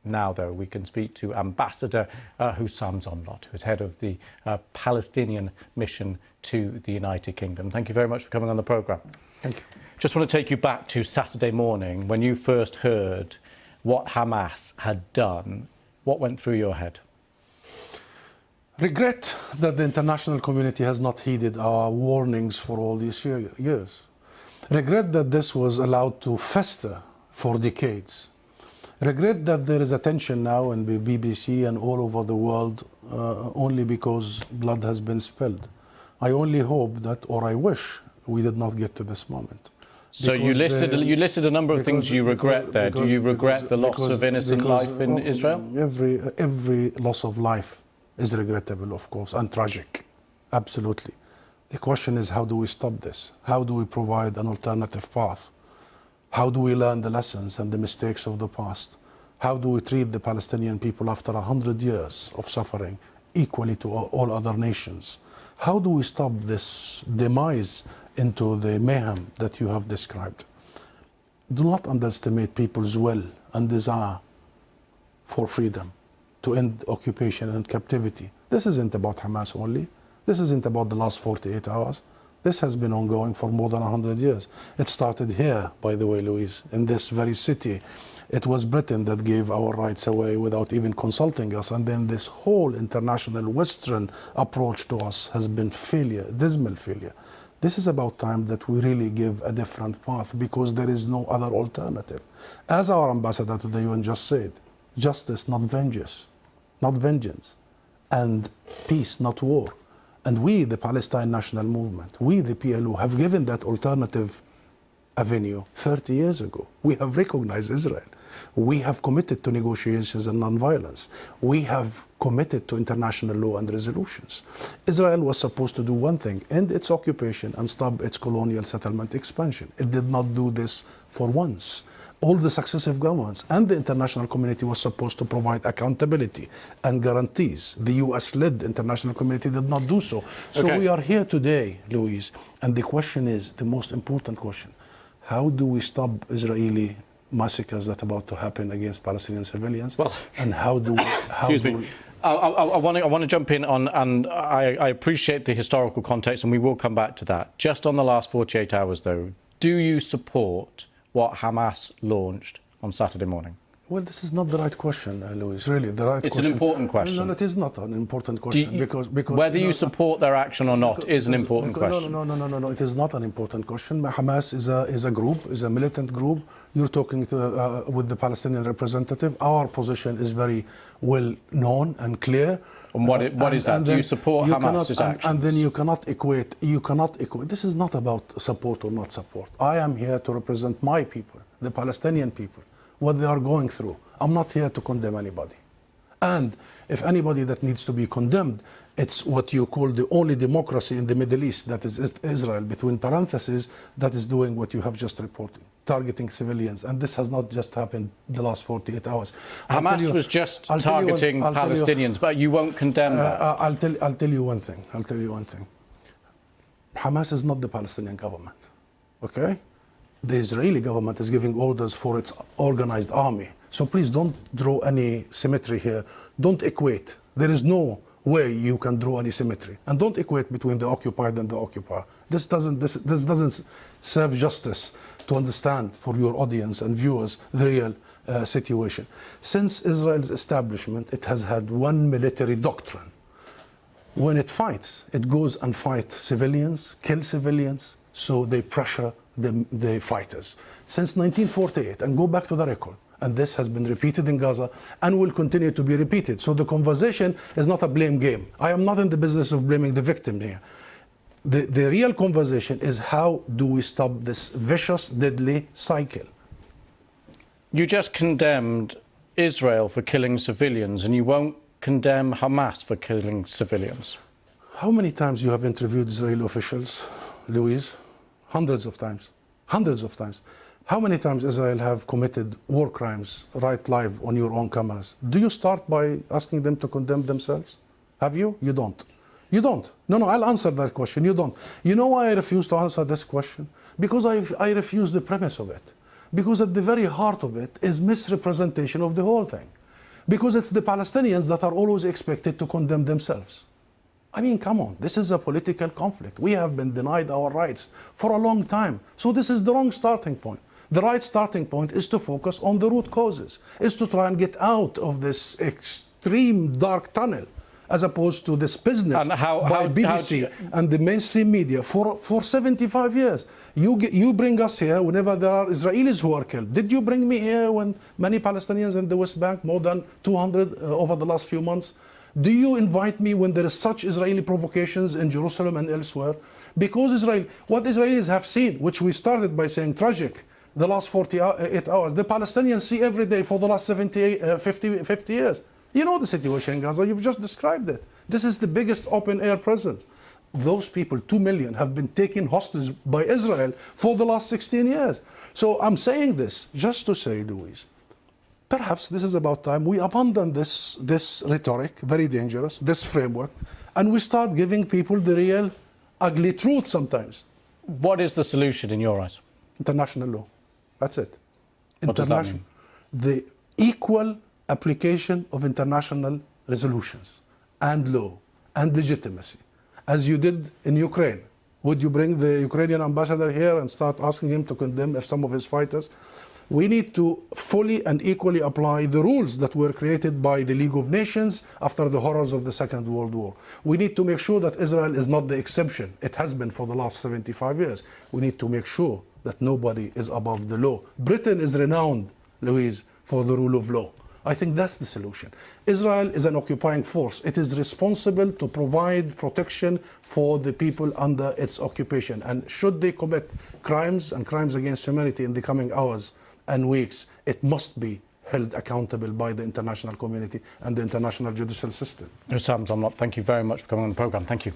Now, though, we can speak to Ambassador Hussam Zomlot, who's head of the Palestinian mission to the United Kingdom. Thank you very much for coming on the programme. Thank you. Just want to take you back to Saturday morning when you first heard what Hamas had done. What went through your head? Regret that the international community has not heeded our warnings for all these years. Regret that this was allowed to fester for decades. Regret that there is attention now in the BBC and all over the world only because blood has been spilled. I only hope that, or I wish, we did not get to this moment. So you listed a number of things you regret there. Do you regret the loss of innocent life in Israel? Every loss of life is regrettable, of course, and tragic. Absolutely. The question is, how do we stop this? How do we provide an alternative path? How do we learn the lessons and the mistakes of the past? How do we treat the Palestinian people after 100 years of suffering equally to all other nations? How do we stop this demise into the mayhem that you have described? Do not underestimate people's will and desire for freedom, to end occupation and captivity. This isn't about Hamas only. This isn't about the last 48 hours. This has been ongoing for more than 100 years. It started here, by the way, Louise, in this very city. It was Britain that gave our rights away without even consulting us. And then this whole international Western approach to us has been failure, dismal failure. This is about time that we really give a different path because there is no other alternative. As our ambassador to the UN just said, justice, not vengeance, and peace, not war. And we, the Palestine National Movement, we, the PLO, have given that alternative avenue 30 years ago. We have recognized Israel. We have committed to negotiations and nonviolence. We have committed to international law and resolutions. Israel was supposed to do one thing, end its occupation and stop its colonial settlement expansion. It did not do this for once. All the successive governments and the international community was supposed to provide accountability and guarantees. The US-led international community did not do so. So we are here today, Louise, and the question is, the most important question, how do we stop Israeli massacres that are about to happen against Palestinian civilians? Well, and how do we... excuse me. I want to jump in on, and I appreciate the historical context, and we will come back to that. Just on the last 48 hours, though, do you support what Hamas launched on Saturday morning? Well, this is not the right question, Louis. Really, the right question. It's an important question. No, it is not an important question because whether you support their action or not is an important question. No. It is not an important question. Hamas is a group, is a militant group. You're talking with the Palestinian representative. Our position is very well known and clear. And what is that? Do you support Hamas's actions? And then you cannot equate. This is not about support or not support. I am here to represent my people, the Palestinian people, what they are going through. I'm not here to condemn anybody. And if anybody that needs to be condemned, it's what you call the only democracy in the Middle East, that is Israel, between parentheses, that is doing what you have just reported, targeting civilians. And this has not just happened the last 48 hours. Hamas was just targeting Palestinians, but you won't condemn that. I'll tell you one thing. Hamas is not the Palestinian government, okay? The Israeli government is giving orders for its organized army. So please don't draw any symmetry here. Don't equate. There is no way you can draw any symmetry. And don't equate between the occupied and the occupier. This doesn't serve justice to understand for your audience and viewers the real situation. Since Israel's establishment, it has had one military doctrine. When it fights, it goes and fights civilians, kill civilians, so they pressure the fighters. Since 1948, and go back to the record, and this has been repeated in Gaza and will continue to be repeated. So the conversation is not a blame game. I am not in the business of blaming the victim here. The real conversation is, how do we stop this vicious, deadly cycle? You just condemned Israel for killing civilians, and you won't condemn Hamas for killing civilians. How many times you have interviewed Israeli officials, Louise? Hundreds of times. Hundreds of times. How many times Israel have committed war crimes right live on your own cameras? Do you start by asking them to condemn themselves? Have you? You don't. You don't. No, I'll answer that question. You don't. You know why I refuse to answer this question? Because I refuse the premise of it. Because at the very heart of it is misrepresentation of the whole thing. because it's the Palestinians that are always expected to condemn themselves. I mean, come on, this is a political conflict. We have been denied our rights for a long time. So this is the wrong starting point. The right starting point is to focus on the root causes, is to try and get out of this extreme dark tunnel, as opposed to this business by BBC and the mainstream media for 75 years. You bring us here whenever there are Israelis who are killed. Did you bring me here when many Palestinians in the West Bank, more than 200 over the last few months? Do you invite me when there is such Israeli provocations in Jerusalem and elsewhere? Because what Israelis have seen, which we started by saying tragic, the last 48 hours, the Palestinians see every day for the last 50 years. You know the situation in Gaza, you've just described it. This is the biggest open-air prison. Those people, 2 million, have been taken hostage by Israel for the last 16 years. So I'm saying this just to say, Louise, perhaps this is about time we abandon this rhetoric, very dangerous, this framework, and we start giving people the real ugly truth sometimes. What is the solution in your eyes? International law. That's it. What does that mean? The equal application of international resolutions and law and legitimacy, as you did in Ukraine. Would you bring the Ukrainian ambassador here and start asking him to condemn some of his fighters? We need to fully and equally apply the rules that were created by the League of Nations after the horrors of the Second World War. We need to make sure that Israel is not the exception. It has been for the last 75 years. We need to make sure that nobody is above the law. Britain is renowned, Louise, for the rule of law. I think that's the solution. Israel is an occupying force. It is responsible to provide protection for the people under its occupation. And should they commit crimes and crimes against humanity in the coming hours and weeks, it must be held accountable by the international community and the international judicial system. Hussam Zomlot, thank you very much for coming on the programme. Thank you.